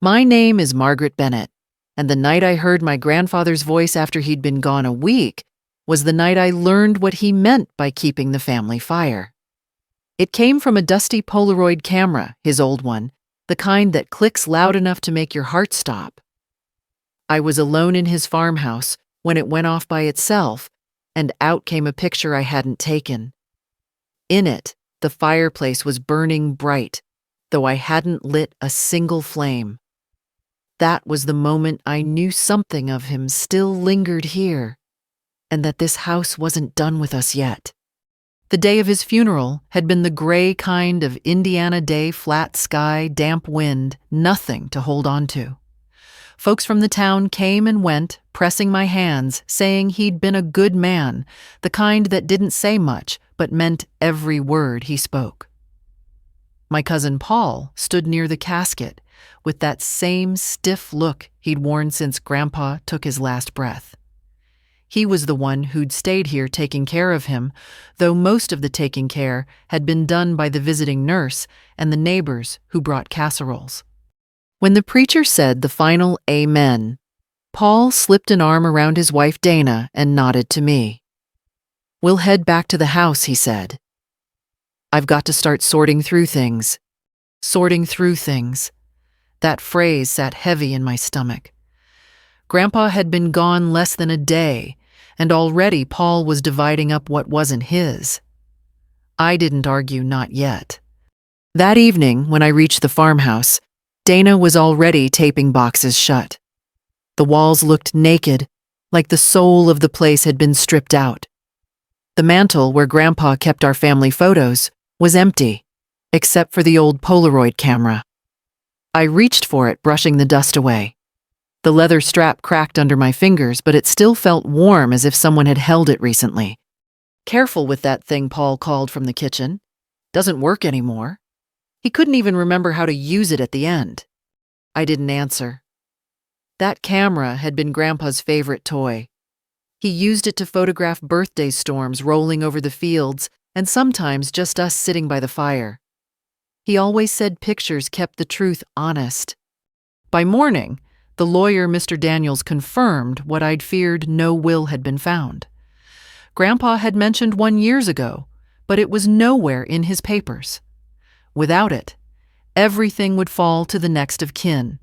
My name is Margaret Bennett, and the night I heard my grandfather's voice after he'd been gone a week was the night I learned what he meant by keeping the family fire. It came from a dusty Polaroid camera, his old one, the kind that clicks loud enough to make your heart stop. I was alone in his farmhouse when it went off by itself, and out came a picture I hadn't taken. In it, the fireplace was burning bright, though I hadn't lit a single flame. That was the moment I knew something of him still lingered here, and that this house wasn't done with us yet. The day of his funeral had been the gray kind of Indiana day, flat sky, damp wind, nothing to hold on to. Folks from the town came and went, pressing my hands, saying he'd been a good man, the kind that didn't say much, but meant every word he spoke. My cousin Paul stood near the casket, with that same stiff look he'd worn since Grandpa took his last breath. He was the one who'd stayed here taking care of him, though most of the taking care had been done by the visiting nurse and the neighbors who brought casseroles. When the preacher said the final amen, Paul slipped an arm around his wife Dana and nodded to me. "We'll head back to the house," he said. "I've got to start sorting through things." Sorting through things. That phrase sat heavy in my stomach. Grandpa had been gone less than a day, and already Paul was dividing up what wasn't his. I didn't argue, not yet. That evening, when I reached the farmhouse, Dana was already taping boxes shut. The walls looked naked, like the soul of the place had been stripped out. The mantel where Grandpa kept our family photos was empty, except for the old Polaroid camera. I reached for it, brushing the dust away. The leather strap cracked under my fingers, but it still felt warm, as if someone had held it recently. "Careful with that thing," Paul called from the kitchen. "Doesn't work anymore." He couldn't even remember how to use it at the end. I didn't answer. That camera had been Grandpa's favorite toy. He used it to photograph birthday storms rolling over the fields, and sometimes just us sitting by the fire. He always said pictures kept the truth honest. By morning, the lawyer, Mr. Daniels, confirmed what I'd feared: no will had been found. Grandpa had mentioned one years ago, but it was nowhere in his papers. Without it, everything would fall to the next of kin,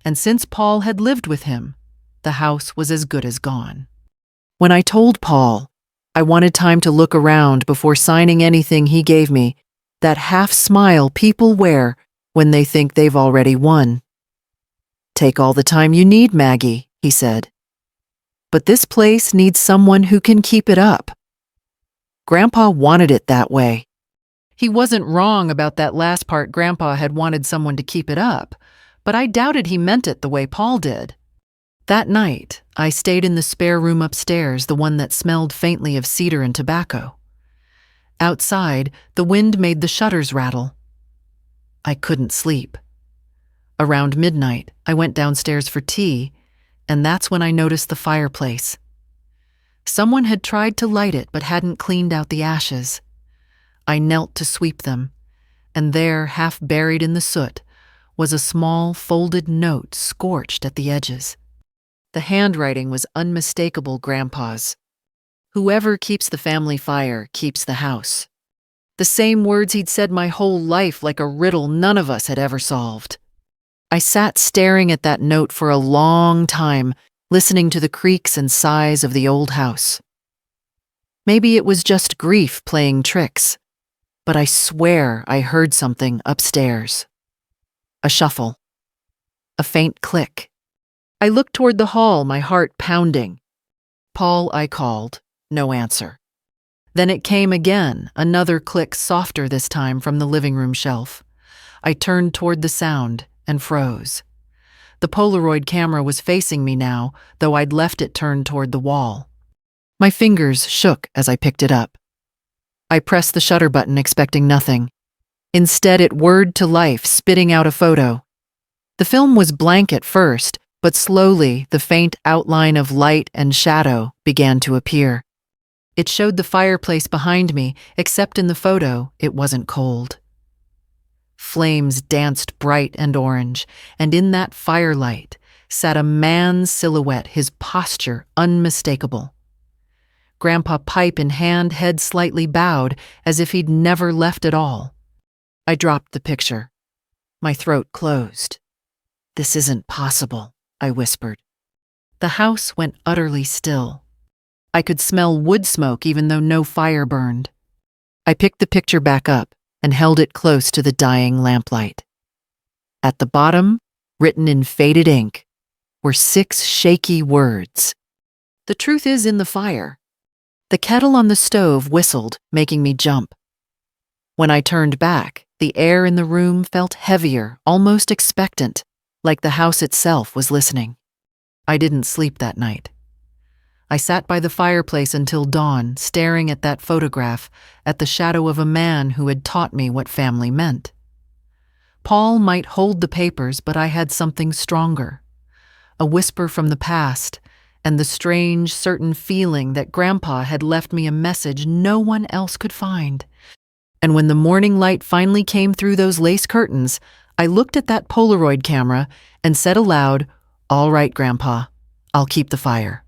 and since Paul had lived with him, the house was as good as gone. When I told Paul I wanted time to look around before signing anything, he gave me that half smile people wear when they think they've already won. "Take all the time you need, Maggie," he said. "But this place needs someone who can keep it up." Grandpa wanted it that way. He wasn't wrong about that last part. Grandpa had wanted someone to keep it up, but I doubted he meant it the way Paul did. That night, I stayed in the spare room upstairs, the one that smelled faintly of cedar and tobacco. Outside, the wind made the shutters rattle. I couldn't sleep. Around midnight, I went downstairs for tea, and that's when I noticed the fireplace. Someone had tried to light it but hadn't cleaned out the ashes. I knelt to sweep them, and there, half buried in the soot, was a small folded note scorched at the edges. The handwriting was unmistakable, Grandpa's. "Whoever keeps the family fire keeps the house." The same words he'd said my whole life, like a riddle none of us had ever solved. I sat staring at that note for a long time, listening to the creaks and sighs of the old house. Maybe it was just grief playing tricks, but I swear I heard something upstairs. A shuffle. A faint click. I looked toward the hall, my heart pounding. "Paul," I called. No answer. Then it came again, another click, softer this time, from the living room shelf. I turned toward the sound and froze. The Polaroid camera was facing me now, though I'd left it turned toward the wall. My fingers shook as I picked it up. I pressed the shutter button, expecting nothing. Instead, it whirred to life, spitting out a photo. The film was blank at first, but slowly the faint outline of light and shadow began to appear. It showed the fireplace behind me, except in the photo, it wasn't cold. Flames danced bright and orange, and in that firelight sat a man's silhouette, his posture unmistakable. Grandpa, pipe in hand, head slightly bowed, as if he'd never left at all. I dropped the picture. My throat closed. "This isn't possible," I whispered. The house went utterly still. I could smell wood smoke even though no fire burned. I picked the picture back up and held it close to the dying lamplight. At the bottom, written in faded ink, were 6 shaky words. "The truth is in the fire." The kettle on the stove whistled, making me jump. When I turned back, the air in the room felt heavier, almost expectant, like the house itself was listening. I didn't sleep that night. I sat by the fireplace until dawn, staring at that photograph, at the shadow of a man who had taught me what family meant. Paul might hold the papers, but I had something stronger. A whisper from the past, and the strange, certain feeling that Grandpa had left me a message no one else could find. And when the morning light finally came through those lace curtains, I looked at that Polaroid camera and said aloud, "All right, Grandpa, I'll keep the fire."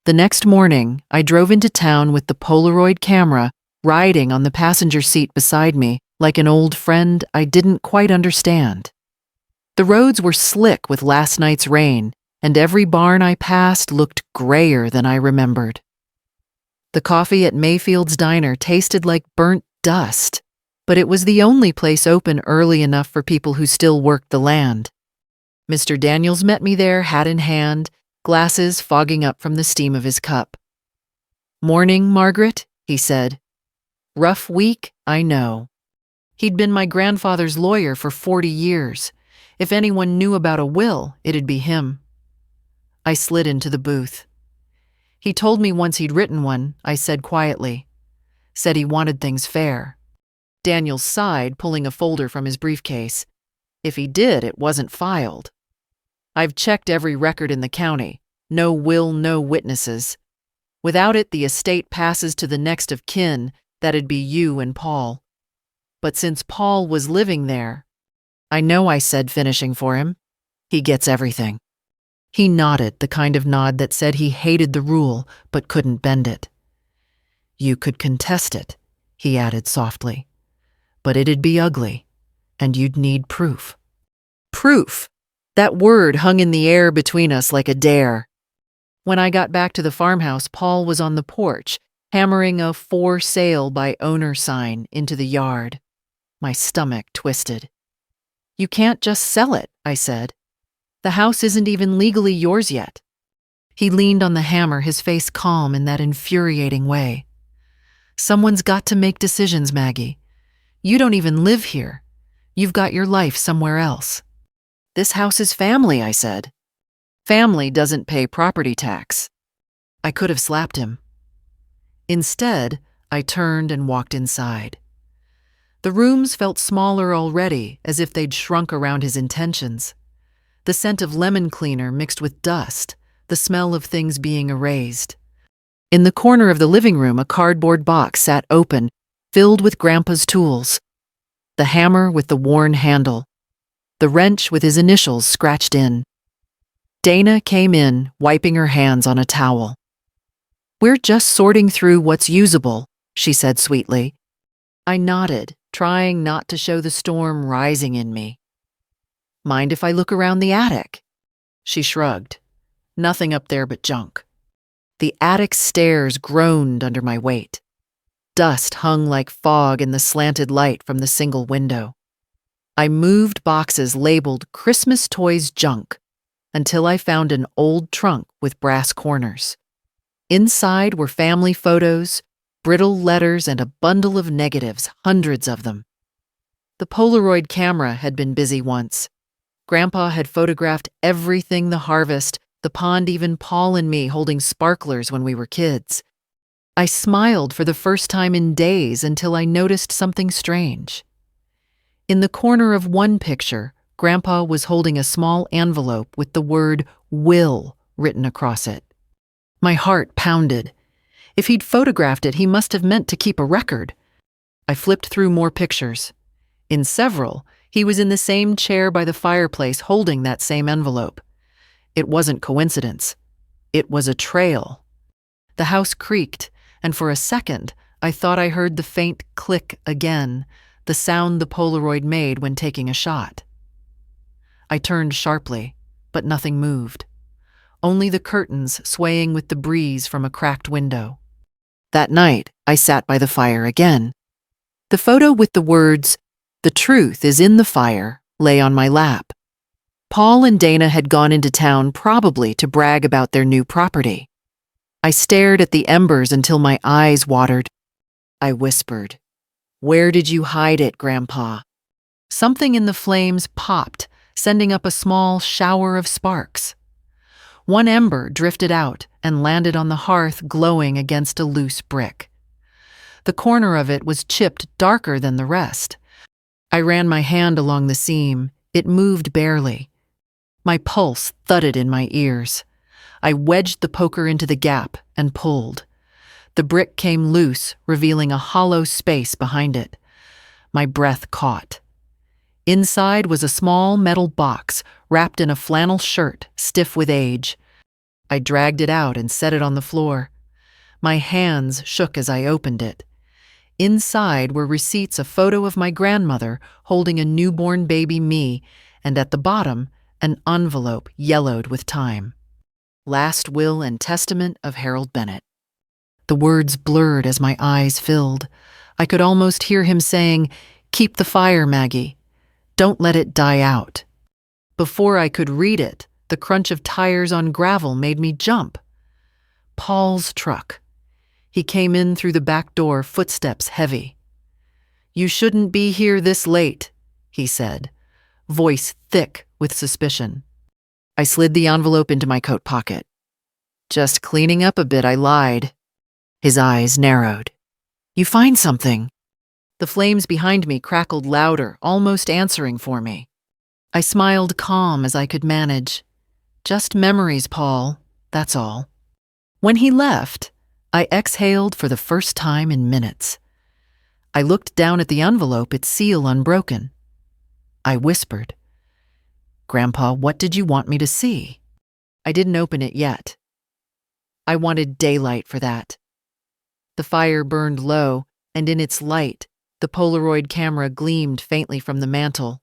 The next morning, I drove into town with the Polaroid camera riding on the passenger seat beside me like an old friend I didn't quite understand. The roads were slick with last night's rain, and every barn I passed looked grayer than I remembered. The coffee at Mayfield's diner tasted like burnt dust, but it was the only place open early enough for people who still worked the land. Mr. Daniels met me there, hat in hand, glasses fogging up from the steam of his cup. "Morning, Margaret," he said. "Rough week, I know." He'd been my grandfather's lawyer for 40 years. If anyone knew about a will, it'd be him. I slid into the booth. He told me once he'd written one, I said quietly. Said he wanted things fair. Daniels sighed, pulling a folder from his briefcase. If he did, it wasn't filed. "I've checked every record in the county. No will, no witnesses. Without it, the estate passes to the next of kin. That'd be you and Paul. But since Paul was living there—" "I know," I said, finishing for him. "He gets everything." He nodded, the kind of nod that said he hated the rule but couldn't bend it. "You could contest it," he added softly. "But it'd be ugly, and you'd need proof." Proof! That word hung in the air between us like a dare. When I got back to the farmhouse, Paul was on the porch, hammering a "For Sale by Owner" sign into the yard. My stomach twisted. "You can't just sell it," I said. "The house isn't even legally yours yet." He leaned on the hammer, his face calm in that infuriating way. "Someone's got to make decisions, Maggie. You don't even live here. You've got your life somewhere else." "This house is family," I said. "Family doesn't pay property tax." I could have slapped him. Instead, I turned and walked inside. The rooms felt smaller already, as if they'd shrunk around his intentions. The scent of lemon cleaner mixed with dust, the smell of things being erased. In the corner of the living room, a cardboard box sat open, filled with Grandpa's tools. The hammer with the worn handle. The wrench with his initials scratched in. Dana came in, wiping her hands on a towel. "We're just sorting through what's usable," she said sweetly. I nodded, trying not to show the storm rising in me. "Mind if I look around the attic?" She shrugged. "Nothing up there but junk." The attic stairs groaned under my weight. Dust hung like fog in the slanted light from the single window. I moved boxes labeled "Christmas Toys Junk" until I found an old trunk with brass corners. Inside were family photos, brittle letters, and a bundle of negatives, hundreds of them. The Polaroid camera had been busy once. Grandpa had photographed everything: the harvest, the pond, even Paul and me holding sparklers when we were kids. I smiled for the first time in days until I noticed something strange. In the corner of one picture, Grandpa was holding a small envelope with the word "Will" written across it. My heart pounded. If he'd photographed it, he must have meant to keep a record. I flipped through more pictures. In several, He was in the same chair by the fireplace holding that same envelope. It wasn't coincidence. It was a trail. The house creaked, and for a second, I thought I heard the faint click again, the sound the Polaroid made when taking a shot. I turned sharply, but nothing moved. Only the curtains swaying with the breeze from a cracked window. That night, I sat by the fire again. The photo with the words, "The truth is in the fire," lay on my lap. Paul and Dana had gone into town probably to brag about their new property. I stared at the embers until my eyes watered. I whispered, "Where did you hide it, Grandpa?" Something in the flames popped, sending up a small shower of sparks. One ember drifted out and landed on the hearth, glowing against a loose brick. The corner of it was chipped darker than the rest. I ran my hand along the seam. It moved barely. My pulse thudded in my ears. I wedged the poker into the gap and pulled. The brick came loose, revealing a hollow space behind it. My breath caught. Inside was a small metal box wrapped in a flannel shirt, stiff with age. I dragged it out and set it on the floor. My hands shook as I opened it. Inside were receipts, a photo of my grandmother holding a newborn baby me, and at the bottom, an envelope yellowed with time. Last Will and Testament of Harold Bennett. The words blurred as my eyes filled. I could almost hear him saying, "Keep the fire, Maggie. Don't let it die out." Before I could read it, the crunch of tires on gravel made me jump. Paul's truck. He came in through the back door, footsteps heavy. "You shouldn't be here this late," he said, voice thick with suspicion. I slid the envelope into my coat pocket. "Just cleaning up a bit," I lied. His eyes narrowed. "You find something?" The flames behind me crackled louder, almost answering for me. I smiled, calm as I could manage. "Just memories, Paul, that's all." When he left, I exhaled for the first time in minutes. I looked down at the envelope, its seal unbroken. I whispered, "Grandpa, what did you want me to see?" I didn't open it yet. I wanted daylight for that. The fire burned low, and in its light, the Polaroid camera gleamed faintly from the mantel.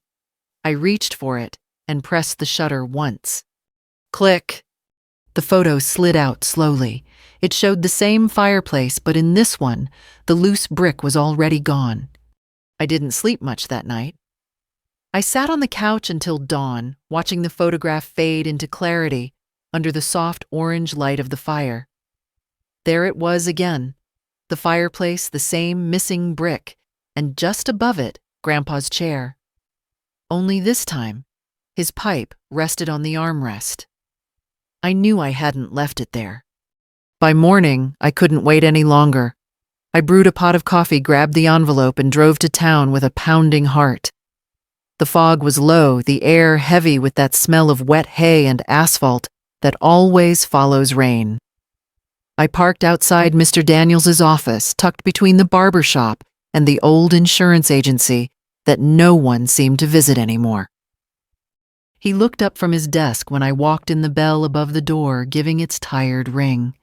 I reached for it and pressed the shutter once. Click. The photo slid out slowly. It showed the same fireplace, but in this one, the loose brick was already gone. I didn't sleep much that night. I sat on the couch until dawn, watching the photograph fade into clarity under the soft orange light of the fire. There it was again, the fireplace, the same missing brick, and just above it, Grandpa's chair. Only this time, his pipe rested on the armrest. I knew I hadn't left it there. By morning, I couldn't wait any longer. I brewed a pot of coffee, grabbed the envelope, and drove to town with a pounding heart. The fog was low, the air heavy with that smell of wet hay and asphalt that always follows rain. I parked outside Mr. Daniels's office, tucked between the barber shop and the old insurance agency that no one seemed to visit anymore. He looked up from his desk when I walked in, the bell above the door giving its tired ring.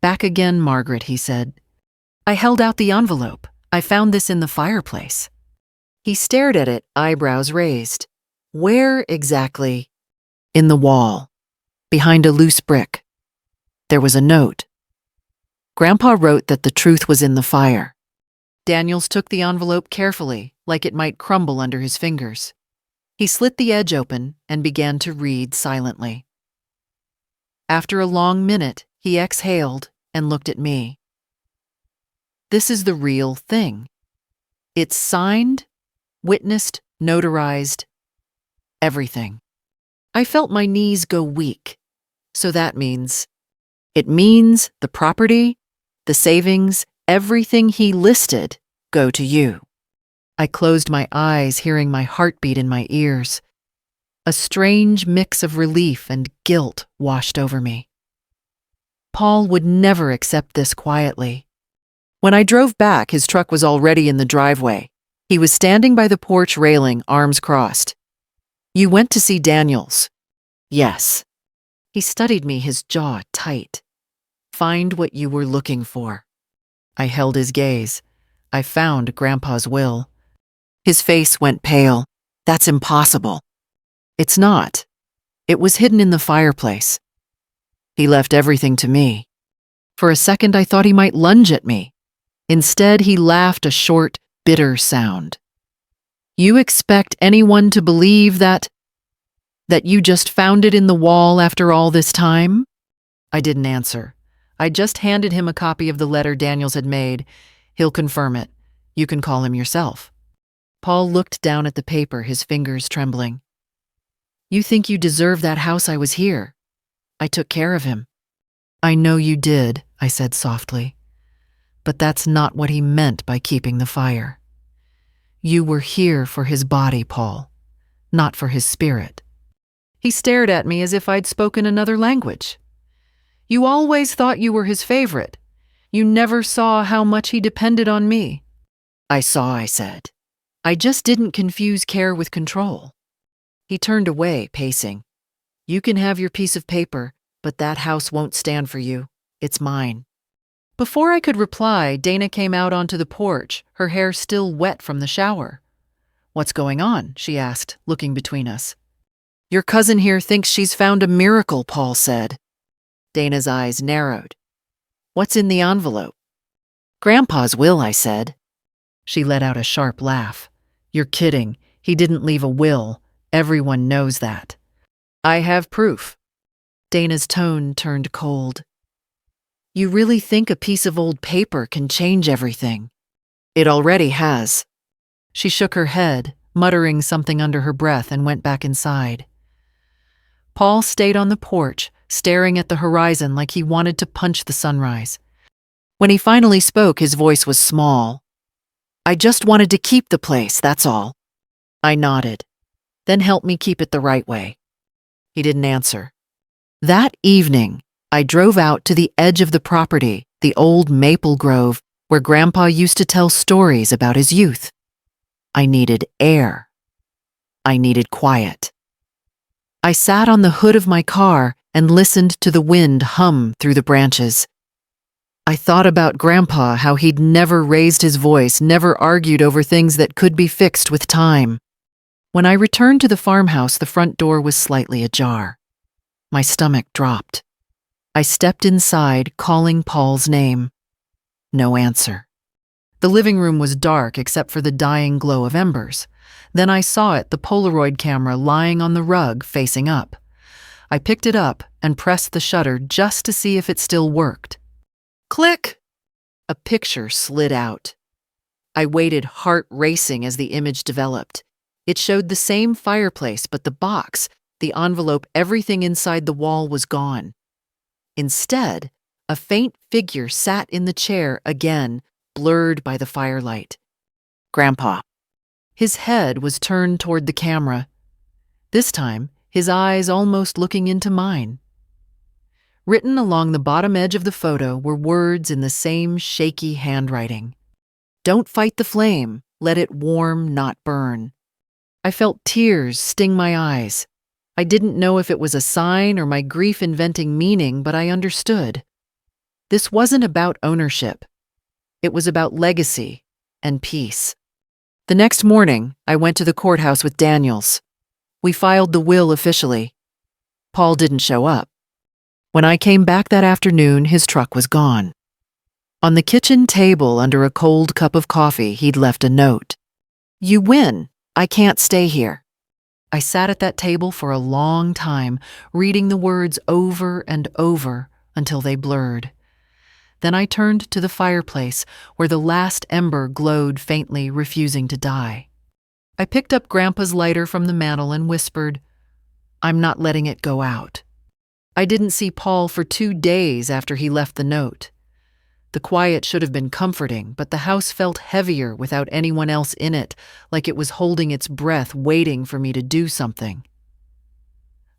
"Back again, Margaret," he said. I held out the envelope. "I found this in the fireplace." He stared at it, eyebrows raised. "Where exactly?" "In the wall, behind a loose brick." There was a note. Grandpa wrote that the truth was in the fire. Daniels took the envelope carefully, like it might crumble under his fingers. He slit the edge open and began to read silently. After a long minute, he exhaled and looked at me. "This is the real thing. It's signed, witnessed, notarized, everything." I felt my knees go weak. "So that means..." "It means the property, the savings, everything he listed go to you." I closed my eyes, hearing my heartbeat in my ears. A strange mix of relief and guilt washed over me. Paul would never accept this quietly. When I drove back, his truck was already in the driveway. He was standing by the porch railing, arms crossed. "You went to see Daniels." "Yes." He studied me, his jaw tight. "Find what you were looking for." I held his gaze. "I found Grandpa's will." His face went pale. "That's impossible." "It's not. It was hidden in the fireplace. He left everything to me." For a second, I thought he might lunge at me. Instead, he laughed a short, bitter sound. "You expect anyone to believe that you just found it in the wall after all this time?" I didn't answer. I just handed him a copy of the letter Daniels had made. "He'll confirm it. You can call him yourself." Paul looked down at the paper, his fingers trembling. "You think you deserve that house I was here. I took care of him." "I know you did," I said softly. "But that's not what he meant by keeping the fire. You were here for his body, Paul, not for his spirit." He stared at me as if I'd spoken another language. "You always thought you were his favorite. You never saw how much he depended on me." "I saw," I said. "I just didn't confuse care with control." He turned away, pacing. "You can have your piece of paper, but that house won't stand for you. It's mine." Before I could reply, Dana came out onto the porch, her hair still wet from the shower. "What's going on?" she asked, looking between us. "Your cousin here thinks she's found a miracle," Paul said. Dana's eyes narrowed. "What's in the envelope?" "Grandpa's will," I said. She let out a sharp laugh. "You're kidding. He didn't leave a will. Everyone knows that." "I have proof." Dana's tone turned cold. "You really think a piece of old paper can change everything?" "It already has." She shook her head, muttering something under her breath, and went back inside. Paul stayed on the porch, staring at the horizon like he wanted to punch the sunrise. When he finally spoke, his voice was small. "I just wanted to keep the place, that's all." I nodded. "Then help me keep it the right way." He didn't answer. That evening, I drove out to the edge of the property, the old maple grove, where Grandpa used to tell stories about his youth. I needed air. I needed quiet. I sat on the hood of my car and listened to the wind hum through the branches. I thought about Grandpa, how he'd never raised his voice, never argued over things that could be fixed with time. When I returned to the farmhouse, the front door was slightly ajar. My stomach dropped. I stepped inside, calling Paul's name. No answer. The living room was dark except for the dying glow of embers. Then I saw it, the Polaroid camera lying on the rug facing up. I picked it up and pressed the shutter just to see if it still worked. Click! A picture slid out. I waited, heart racing, as the image developed. It showed the same fireplace, but the box, the envelope, everything inside the wall was gone. Instead, a faint figure sat in the chair again, blurred by the firelight. Grandpa. His head was turned toward the camera. This time, his eyes almost looking into mine. Written along the bottom edge of the photo were words in the same shaky handwriting. "Don't fight the flame. Let it warm, not burn." I felt tears sting my eyes. I didn't know if it was a sign or my grief inventing meaning, but I understood. This wasn't about ownership. It was about legacy and peace. The next morning, I went to the courthouse with Daniels. We filed the will officially. Paul didn't show up. When I came back that afternoon, his truck was gone. On the kitchen table, under a cold cup of coffee, he'd left a note. "You win. I can't stay here." I sat at that table for a long time, reading the words over and over until they blurred. Then I turned to the fireplace, where the last ember glowed faintly, refusing to die. I picked up Grandpa's lighter from the mantel and whispered, "I'm not letting it go out." I didn't see Paul for 2 days after he left the note. The quiet should have been comforting, but the house felt heavier without anyone else in it, like it was holding its breath, waiting for me to do something.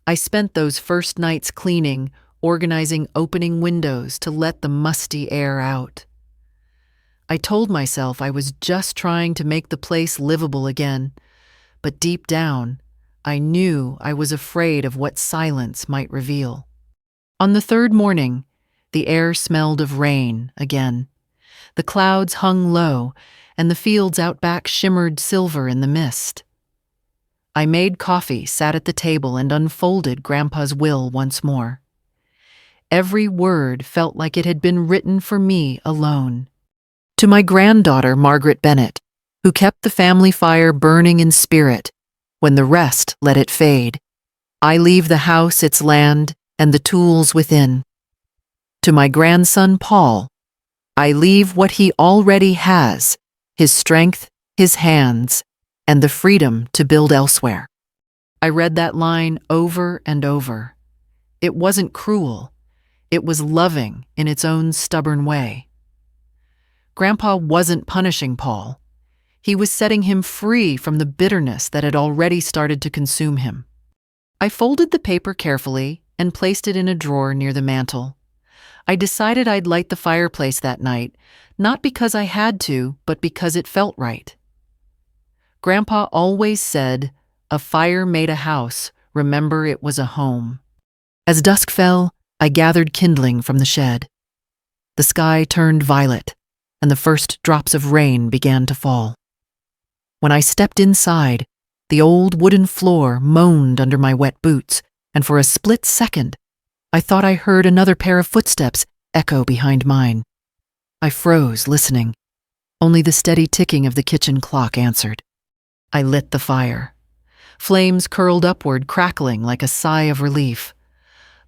I spent those first nights cleaning, organizing, opening windows to let the musty air out. I told myself I was just trying to make the place livable again, but deep down, I knew I was afraid of what silence might reveal. On the third morning, the air smelled of rain again. The clouds hung low, and the fields out back shimmered silver in the mist. I made coffee, sat at the table, and unfolded Grandpa's will once more. Every word felt like it had been written for me alone. To my granddaughter, Margaret Bennett, who kept the family fire burning in spirit when the rest let it fade, I leave the house, its land, and the tools within. To my grandson, Paul, I leave what he already has, his strength, his hands, and the freedom to build elsewhere. I read that line over and over. It wasn't cruel. It was loving in its own stubborn way. Grandpa wasn't punishing Paul. He was setting him free from the bitterness that had already started to consume him. I folded the paper carefully and placed it in a drawer near the mantel. I decided I'd light the fireplace that night, not because I had to, but because it felt right. Grandpa always said, "A fire made a house, remember it was a home." As dusk fell, I gathered kindling from the shed. The sky turned violet, and the first drops of rain began to fall. When I stepped inside, the old wooden floor moaned under my wet boots, and for a split second, I thought I heard another pair of footsteps echo behind mine. I froze, listening. Only the steady ticking of the kitchen clock answered. I lit the fire. Flames curled upward, crackling like a sigh of relief.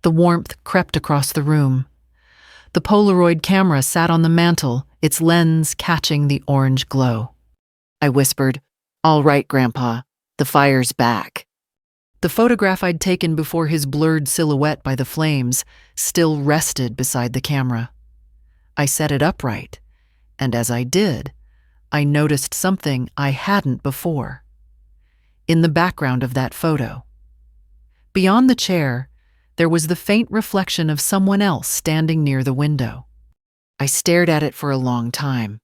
The warmth crept across the room. The Polaroid camera sat on the mantel, its lens catching the orange glow. I whispered, "All right, Grandpa, the fire's back." The photograph I'd taken before his blurred silhouette by the flames still rested beside the camera. I set it upright, and as I did, I noticed something I hadn't before. In the background of that photo, beyond the chair, there was the faint reflection of someone else standing near the window. I stared at it for a long time.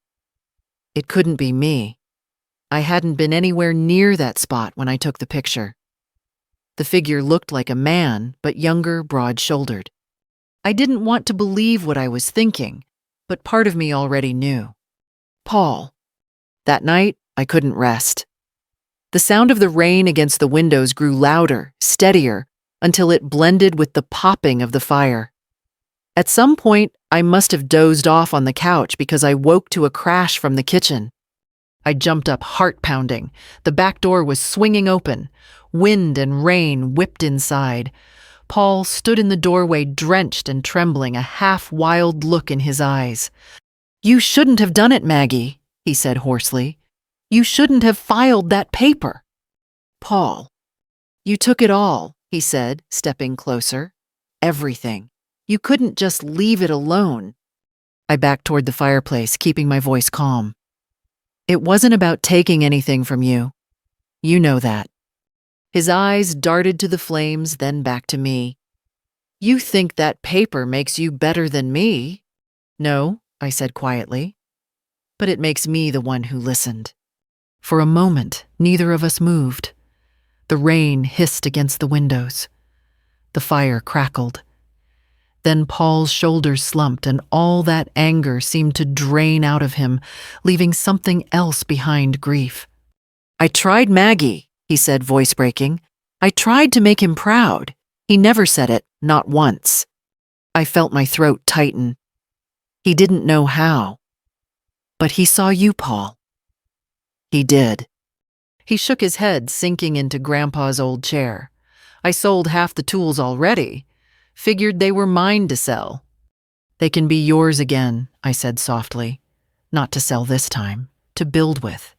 It couldn't be me. I hadn't been anywhere near that spot when I took the picture. The figure looked like a man, but younger, broad-shouldered. I didn't want to believe what I was thinking, but part of me already knew. Paul. That night, I couldn't rest. The sound of the rain against the windows grew louder, steadier, until it blended with the popping of the fire. At some point, I must have dozed off on the couch because I woke to a crash from the kitchen. I jumped up, heart pounding. The back door was swinging open. Wind and rain whipped inside. Paul stood in the doorway, drenched and trembling, a half-wild look in his eyes. "You shouldn't have done it, Maggie," he said hoarsely. "You shouldn't have filed that paper." "Paul, you took it all," he said, stepping closer. "Everything. You couldn't just leave it alone." I backed toward the fireplace, keeping my voice calm. "It wasn't about taking anything from you. You know that." His eyes darted to the flames, then back to me. "You think that paper makes you better than me?" "No," I said quietly. "But it makes me the one who listened." For a moment, neither of us moved. The rain hissed against the windows. The fire crackled. Then Paul's shoulders slumped, and all that anger seemed to drain out of him, leaving something else behind: grief. "I tried, Maggie," he said, voice breaking. "I tried to make him proud. He never said it, not once." I felt my throat tighten. He didn't know how. "But he saw you, Paul." "He did." He shook his head, sinking into Grandpa's old chair. "I sold half the tools already. Figured they were mine to sell." "They can be yours again," I said softly. "Not to sell this time, to build with."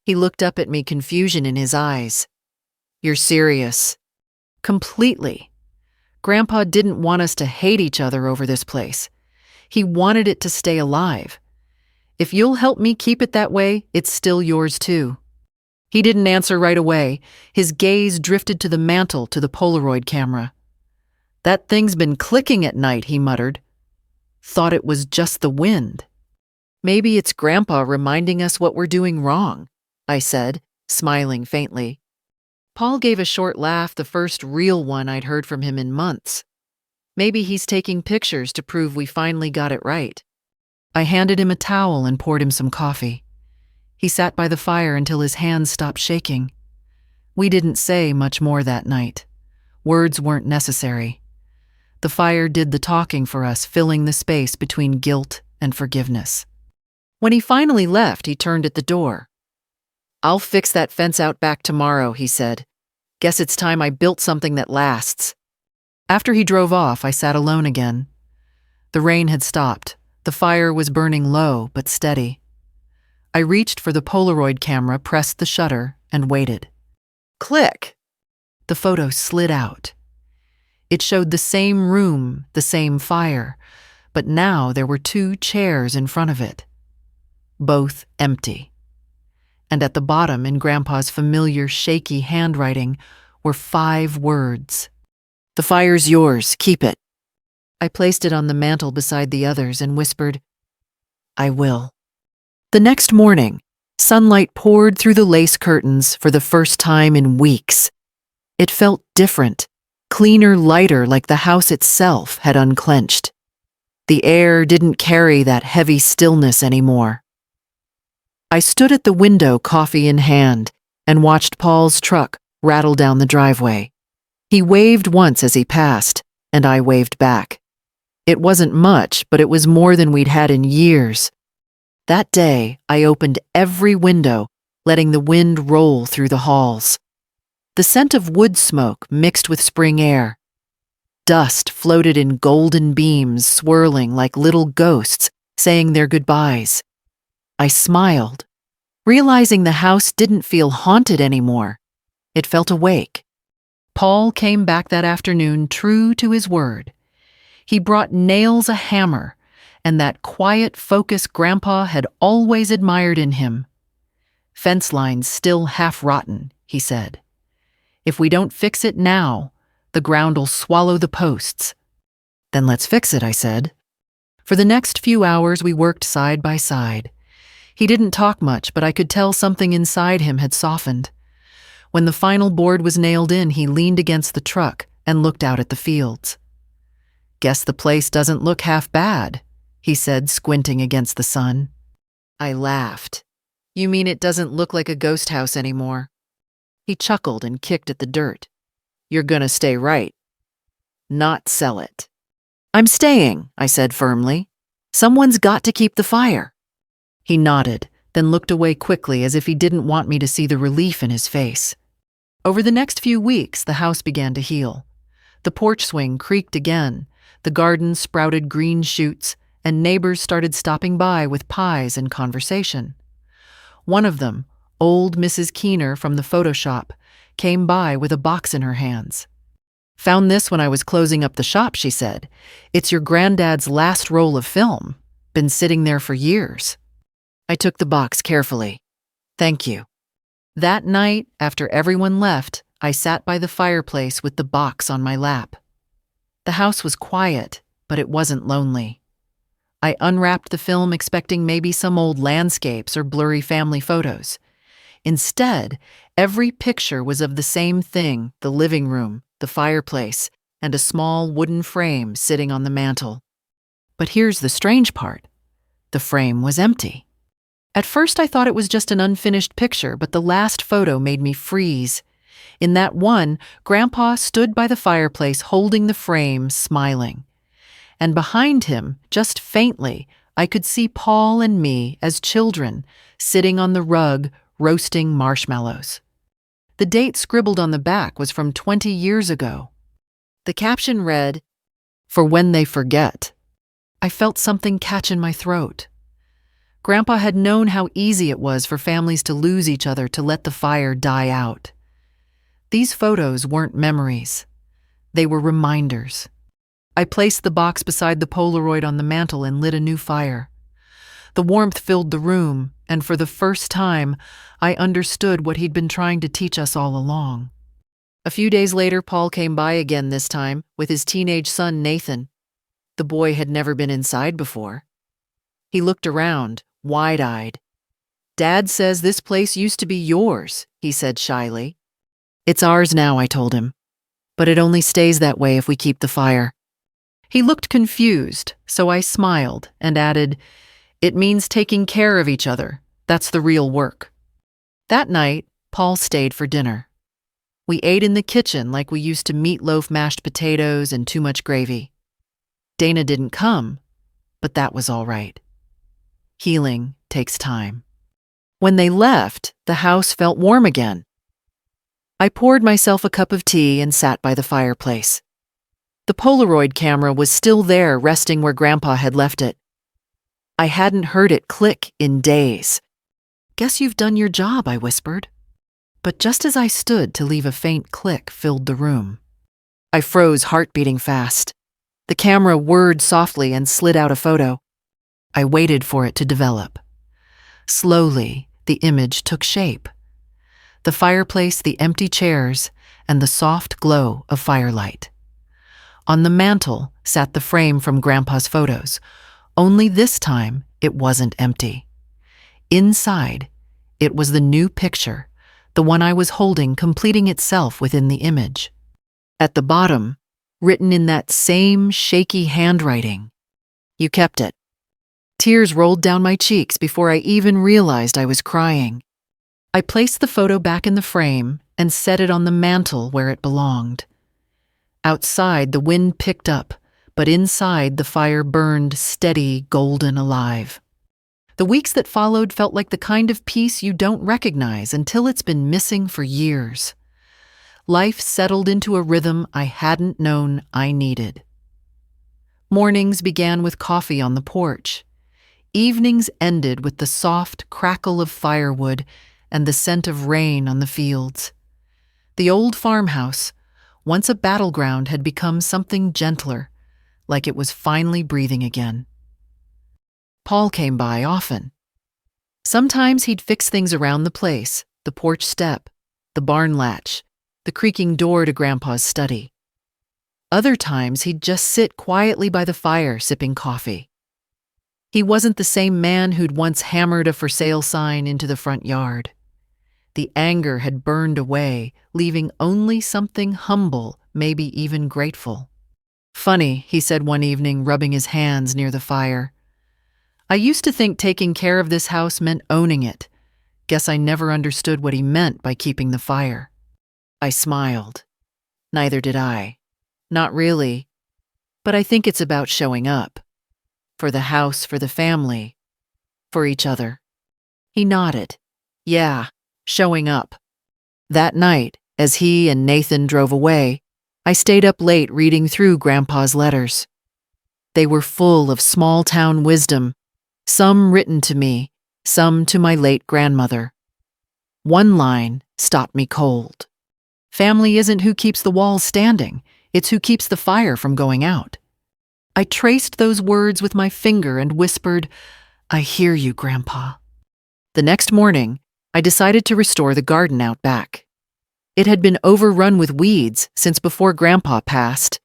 He looked up at me, confusion in his eyes. "You're serious?" "Completely. Grandpa didn't want us to hate each other over this place. He wanted it to stay alive. If you'll help me keep it that way, it's still yours too." He didn't answer right away. His gaze drifted to the mantel, to the Polaroid camera. "That thing's been clicking at night," he muttered. "Thought it was just the wind." Maybe it's Grandpa reminding us what we're doing wrong, I said, smiling faintly. Paul gave a short laugh, the first real one I'd heard from him in months. Maybe he's taking pictures to prove we finally got it right. I handed him a towel and poured him some coffee. He sat by the fire until his hands stopped shaking. We didn't say much more that night. Words weren't necessary. The fire did the talking for us, filling the space between guilt and forgiveness. When he finally left, he turned at the door. "I'll fix that fence out back tomorrow," he said. "Guess it's time I built something that lasts." After he drove off, I sat alone again. The rain had stopped. The fire was burning low but steady. I reached for the Polaroid camera, pressed the shutter, and waited. Click! The photo slid out. It showed the same room, the same fire, but now there were 2 chairs in front of it, both empty. And at the bottom, in Grandpa's familiar, shaky handwriting, were 5 words. "The fire's yours, keep it." I placed it on the mantel beside the others and whispered, "I will." The next morning, sunlight poured through the lace curtains for the first time in weeks. It felt different, cleaner, lighter, like the house itself had unclenched. The air didn't carry that heavy stillness anymore. I stood at the window, coffee in hand, and watched Paul's truck rattle down the driveway. He waved once as he passed, and I waved back. It wasn't much, but it was more than we'd had in years. That day, I opened every window, letting the wind roll through the halls. The scent of wood smoke mixed with spring air. Dust floated in golden beams, swirling like little ghosts, saying their goodbyes. I smiled, realizing the house didn't feel haunted anymore. It felt awake. Paul came back that afternoon, true to his word. He brought nails, a hammer, and that quiet focus Grandpa had always admired in him. "Fence line's still half rotten," he said. "If we don't fix it now, the ground'll swallow the posts." "Then let's fix it," I said. For the next few hours, we worked side by side. He didn't talk much, but I could tell something inside him had softened. When the final board was nailed in, he leaned against the truck and looked out at the fields. "Guess the place doesn't look half bad," he said, squinting against the sun. I laughed. "You mean it doesn't look like a ghost house anymore?" He chuckled and kicked at the dirt. "You're gonna stay right. Not sell it." "I'm staying," I said firmly. "Someone's got to keep the fire." He nodded, then looked away quickly as if he didn't want me to see the relief in his face. Over the next few weeks, the house began to heal. The porch swing creaked again, the garden sprouted green shoots, and neighbors started stopping by with pies and conversation. One of them, old Mrs. Keener from the photo shop, came by with a box in her hands. "Found this when I was closing up the shop," she said. "It's your granddad's last roll of film. Been sitting there for years." I took the box carefully. "Thank you." That night, after everyone left, I sat by the fireplace with the box on my lap. The house was quiet, but it wasn't lonely. I unwrapped the film expecting maybe some old landscapes or blurry family photos. Instead, every picture was of the same thing: the living room, the fireplace, and a small wooden frame sitting on the mantel. But here's the strange part. The frame was empty. At first I thought it was just an unfinished picture, but the last photo made me freeze. In that one, Grandpa stood by the fireplace holding the frame, smiling. And behind him, just faintly, I could see Paul and me as children, sitting on the rug, roasting marshmallows. The date scribbled on the back was from 20 years ago. The caption read, "For when they forget." I felt something catch in my throat. Grandpa had known how easy it was for families to lose each other, to let the fire die out. These photos weren't memories. They were reminders. I placed the box beside the Polaroid on the mantel and lit a new fire. The warmth filled the room, and for the first time, I understood what he'd been trying to teach us all along. A few days later, Paul came by again, this time with his teenage son, Nathan. The boy had never been inside before. He looked around, wide-eyed. "Dad says this place used to be yours," he said shyly. "It's ours now," I told him. "But it only stays that way if we keep the fire." He looked confused, so I smiled and added, "It means taking care of each other. That's the real work." That night, Paul stayed for dinner. We ate in the kitchen like we used to meatloaf, mashed potatoes, and too much gravy. Dana didn't come, but that was all right. Healing takes time. When they left, the house felt warm again. I poured myself a cup of tea and sat by the fireplace. The Polaroid camera was still there, resting where Grandpa had left it. I hadn't heard it click in days. "Guess you've done your job," I whispered. But just as I stood to leave, a faint click filled the room. I froze, heart beating fast. The camera whirred softly and slid out a photo. I waited for it to develop. Slowly, the image took shape. The fireplace, the empty chairs, and the soft glow of firelight. On the mantel sat the frame from Grandpa's photos, only this time it wasn't empty. Inside, it was the new picture, the one I was holding completing itself within the image. At the bottom, written in that same shaky handwriting, "You kept it." Tears rolled down my cheeks before I even realized I was crying. I placed the photo back in the frame and set it on the mantel where it belonged. Outside, the wind picked up, but inside, the fire burned steady, golden alive. The weeks that followed felt like the kind of peace you don't recognize until it's been missing for years. Life settled into a rhythm I hadn't known I needed. Mornings began with coffee on the porch. Evenings ended with the soft crackle of firewood and the scent of rain on the fields. The old farmhouse, once a battleground, had become something gentler, like it was finally breathing again. Paul came by often. Sometimes he'd fix things around the place, the porch step, the barn latch, the creaking door to Grandpa's study. Other times he'd just sit quietly by the fire sipping coffee. He wasn't the same man who'd once hammered a for sale sign into the front yard. The anger had burned away, leaving only something humble, maybe even grateful. "Funny," he said one evening, rubbing his hands near the fire. "I used to think taking care of this house meant owning it. Guess I never understood what he meant by keeping the fire." I smiled. Neither did I. Not really. But I think it's about showing up. For the house, for the family, for each other. He nodded. "Yeah, showing up." That night, as he and Nathan drove away, I stayed up late reading through Grandpa's letters. They were full of small-town wisdom, some written to me, some to my late grandmother. One line stopped me cold. "Family isn't who keeps the walls standing, it's who keeps the fire from going out." I traced those words with my finger and whispered, "I hear you, Grandpa." The next morning, I decided to restore the garden out back. It had been overrun with weeds since before Grandpa passed.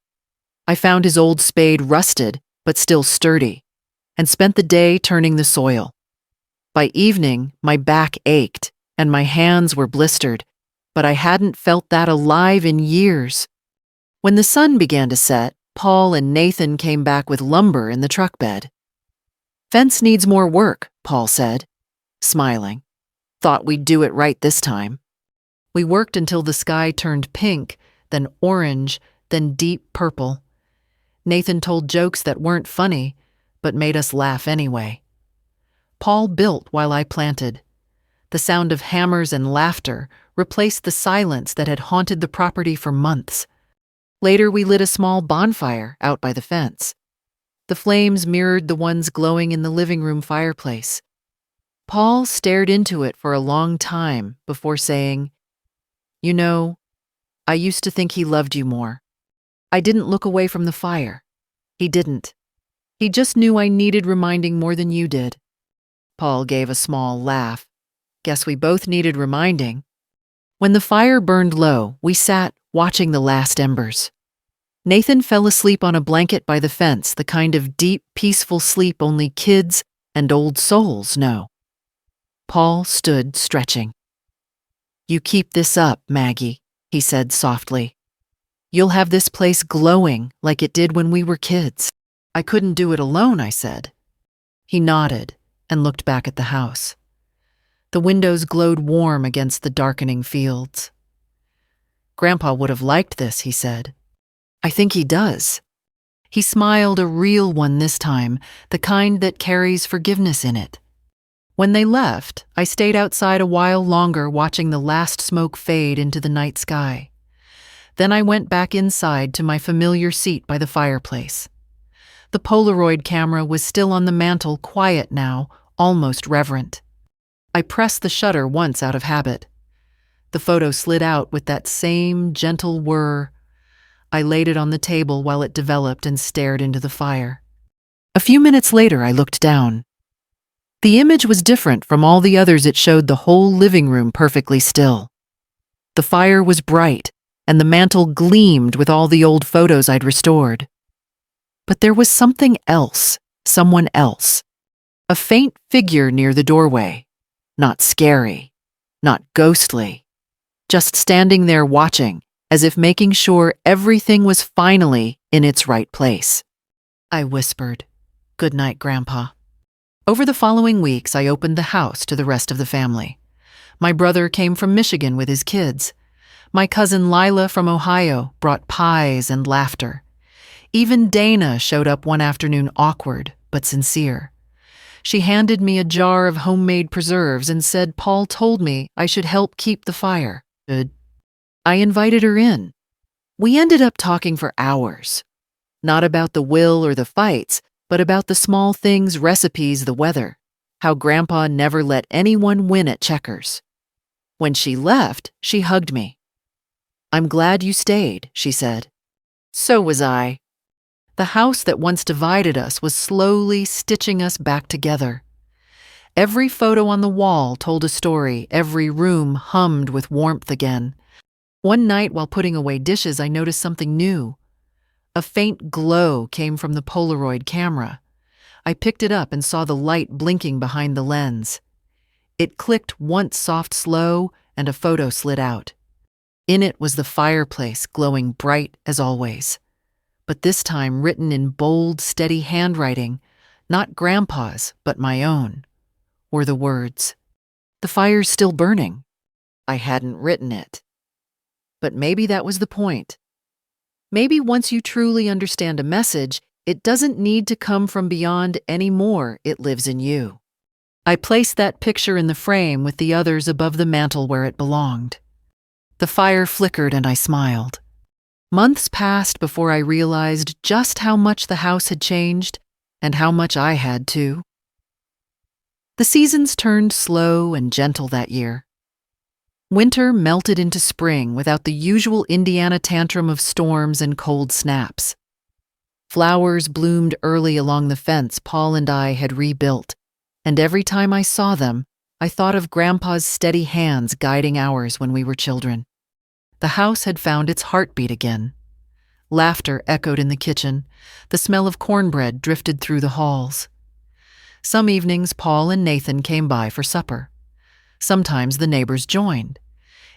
I found his old spade rusted, but still sturdy, and spent the day turning the soil. By evening, my back ached and my hands were blistered, but I hadn't felt that alive in years. When the sun began to set, Paul and Nathan came back with lumber in the truck bed. "Fence needs more work," Paul said, smiling. "Thought we'd do it right this time." We worked until the sky turned pink, then orange, then deep purple. Nathan told jokes that weren't funny, but made us laugh anyway. Paul built while I planted. The sound of hammers and laughter replaced the silence that had haunted the property for months. Later, we lit a small bonfire out by the fence. The flames mirrored the ones glowing in the living room fireplace. Paul stared into it for a long time before saying, "You know, I used to think he loved you more. I didn't look away from the fire. He didn't. He just knew I needed reminding more than you did." Paul gave a small laugh. Guess we both needed reminding. When the fire burned low, we sat watching the last embers. Nathan fell asleep on a blanket by the fence, the kind of deep, peaceful sleep only kids, and old souls know. Paul stood stretching. "You keep this up, Maggie," he said softly. "You'll have this place glowing like it did when we were kids." "I couldn't do it alone," I said. He nodded and looked back at the house. The windows glowed warm against the darkening fields. "Grandpa would have liked this," he said. "I think he does." He smiled, a real one this time, the kind that carries forgiveness in it. When they left, I stayed outside a while longer watching the last smoke fade into the night sky. Then I went back inside to my familiar seat by the fireplace. The Polaroid camera was still on the mantel, quiet now, almost reverent. I pressed the shutter once out of habit. The photo slid out with that same gentle whir. I laid it on the table while it developed and stared into the fire. A few minutes later, I looked down. The image was different from all the others. It showed the whole living room perfectly still. The fire was bright, and the mantel gleamed with all the old photos I'd restored. But there was something else, someone else. A faint figure near the doorway. Not scary, not ghostly. Just standing there watching, as if making sure everything was finally in its right place. I whispered, "Good night, Grandpa." Over the following weeks, I opened the house to the rest of the family. My brother came from Michigan with his kids. My cousin Lila from Ohio brought pies and laughter. Even Dana showed up one afternoon, awkward but sincere. She handed me a jar of homemade preserves and said Paul told me I should help keep the fire. Good. I invited her in. We ended up talking for hours. Not about the will or the fights, but about the small things, recipes, the weather. How Grandpa never let anyone win at checkers. When she left, she hugged me. "I'm glad you stayed," she said. So was I. The house that once divided us was slowly stitching us back together. Every photo on the wall told a story, every room hummed with warmth again. One night while putting away dishes, I noticed something new. A faint glow came from the Polaroid camera. I picked it up and saw the light blinking behind the lens. It clicked once soft, slow, and a photo slid out. In it was the fireplace glowing bright as always. But this time written in bold, steady handwriting, not Grandpa's, but my own, were the words, "The fire's still burning." I hadn't written it. But maybe that was the point. Maybe once you truly understand a message, it doesn't need to come from beyond anymore. It lives in you. I placed that picture in the frame with the others above the mantel where it belonged. The fire flickered and I smiled. Months passed before I realized just how much the house had changed and how much I had too. The seasons turned slow and gentle that year. Winter melted into spring without the usual Indiana tantrum of storms and cold snaps. Flowers bloomed early along the fence Paul and I had rebuilt, and every time I saw them, I thought of Grandpa's steady hands guiding ours when we were children. The house had found its heartbeat again. Laughter echoed in the kitchen. The smell of cornbread drifted through the halls. Some evenings, Paul and Nathan came by for supper. Sometimes the neighbors joined.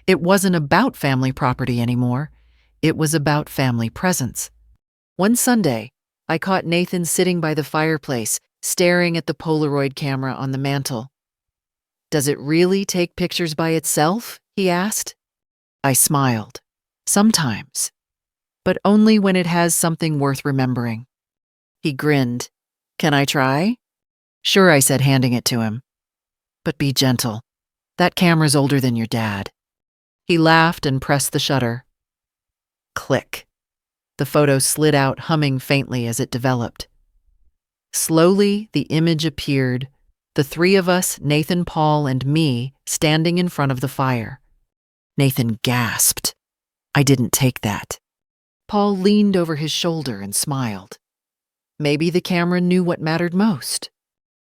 It wasn't about family property anymore. It was about family presence. One Sunday, I caught Nathan sitting by the fireplace, staring at the Polaroid camera on the mantel. "Does it really take pictures by itself?" he asked. I smiled. "Sometimes. But only when it has something worth remembering." He grinned. "Can I try?" "Sure," I said, handing it to him. "But be gentle. That camera's older than your dad." He laughed and pressed the shutter. Click. The photo slid out, humming faintly as it developed. Slowly, the image appeared, the three of us, Nathan, Paul, and me, standing in front of the fire. Nathan gasped. I didn't take that. Paul leaned over his shoulder and smiled. Maybe the camera knew what mattered most.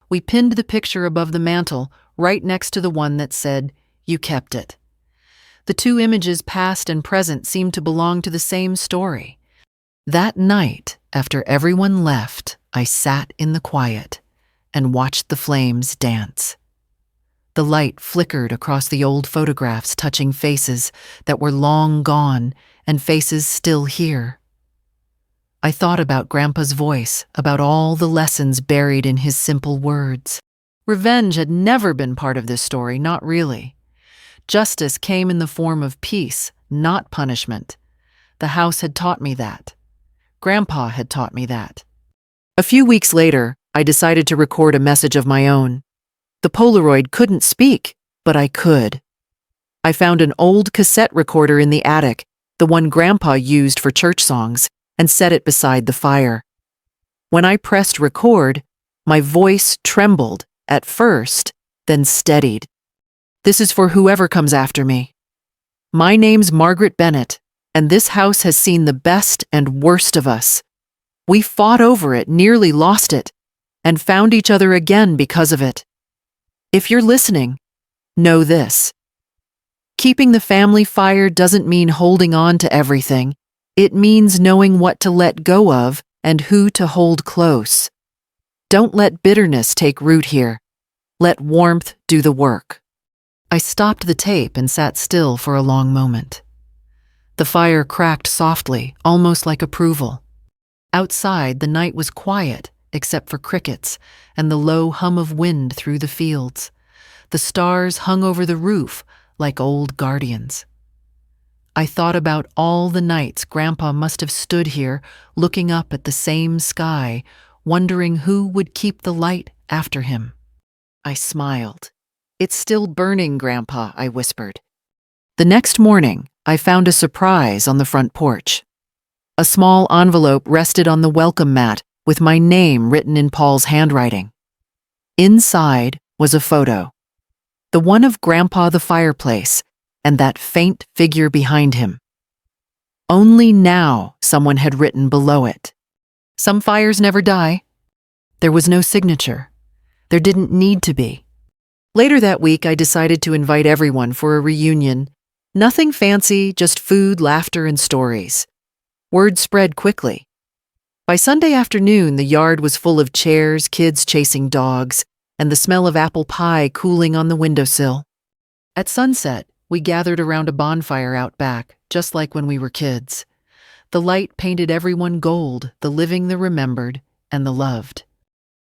We pinned the picture above the mantel, right next to the one that said, "You kept it." The two images, past and present, seemed to belong to the same story. That night, after everyone left, I sat in the quiet, and watched the flames dance. The light flickered across the old photographs, touching faces that were long gone and faces still here. I thought about Grandpa's voice, about all the lessons buried in his simple words. Revenge had never been part of this story, not really. Justice came in the form of peace, not punishment. The house had taught me that. Grandpa had taught me that. A few weeks later, I decided to record a message of my own. The Polaroid couldn't speak, but I could. I found an old cassette recorder in the attic, the one Grandpa used for church songs, and set it beside the fire. When I pressed record, my voice trembled, at first, then steadied. This is for whoever comes after me. My name's Margaret Bennett, and this house has seen the best and worst of us. We fought over it, nearly lost it, and found each other again because of it. If you're listening, know this. Keeping the family fire doesn't mean holding on to everything. It means knowing what to let go of and who to hold close. Don't let bitterness take root here. Let warmth do the work. I stopped the tape and sat still for a long moment. The fire cracked softly, almost like approval. Outside, the night was quiet, except for crickets and the low hum of wind through the fields. The stars hung over the roof like old guardians. I thought about all the nights Grandpa must have stood here, looking up at the same sky, wondering who would keep the light after him. I smiled. "It's still burning, Grandpa," I whispered. The next morning, I found a surprise on the front porch. A small envelope rested on the welcome mat with my name written in Paul's handwriting. Inside was a photo, the one of Grandpa the fireplace and that faint figure behind him. Only now, someone had written below it. Some fires never die. There was no signature. There didn't need to be. Later that week, I decided to invite everyone for a reunion. Nothing fancy, just food, laughter, and stories. Word spread quickly. By Sunday afternoon, the yard was full of chairs, kids chasing dogs, and the smell of apple pie cooling on the windowsill. At sunset, we gathered around a bonfire out back, just like when we were kids. The light painted everyone gold, the living, the remembered, and the loved.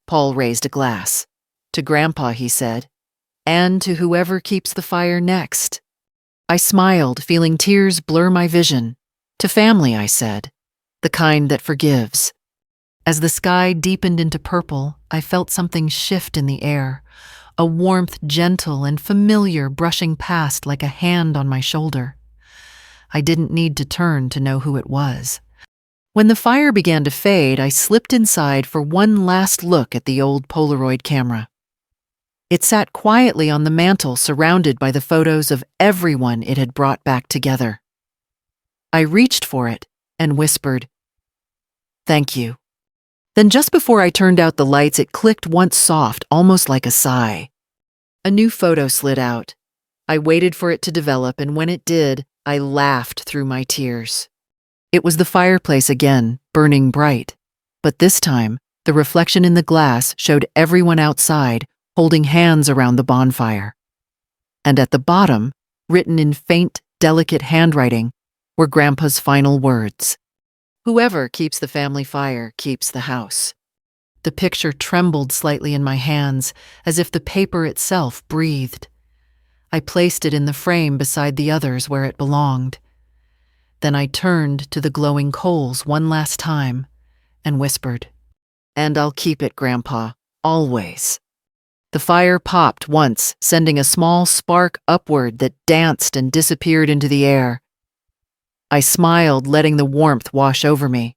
Paul raised a glass. To Grandpa, he said, and to whoever keeps the fire next. I smiled, feeling tears blur my vision. To family, I said, the kind that forgives. As the sky deepened into purple, I felt something shift in the air, a warmth gentle and familiar brushing past like a hand on my shoulder. I didn't need to turn to know who it was. When the fire began to fade, I slipped inside for one last look at the old Polaroid camera. It sat quietly on the mantel, surrounded by the photos of everyone it had brought back together. I reached for it and whispered, "Thank you." Then just before I turned out the lights, it clicked once soft, almost like a sigh. A new photo slid out. I waited for it to develop, and when it did, I laughed through my tears. It was the fireplace again, burning bright. But this time, the reflection in the glass showed everyone outside, holding hands around the bonfire. And at the bottom, written in faint, delicate handwriting, were Grandpa's final words. "Whoever keeps the family fire keeps the house." The picture trembled slightly in my hands, as if the paper itself breathed. I placed it in the frame beside the others where it belonged. Then I turned to the glowing coals one last time and whispered, "And I'll keep it, Grandpa, always." The fire popped once, sending a small spark upward that danced and disappeared into the air. I smiled, letting the warmth wash over me.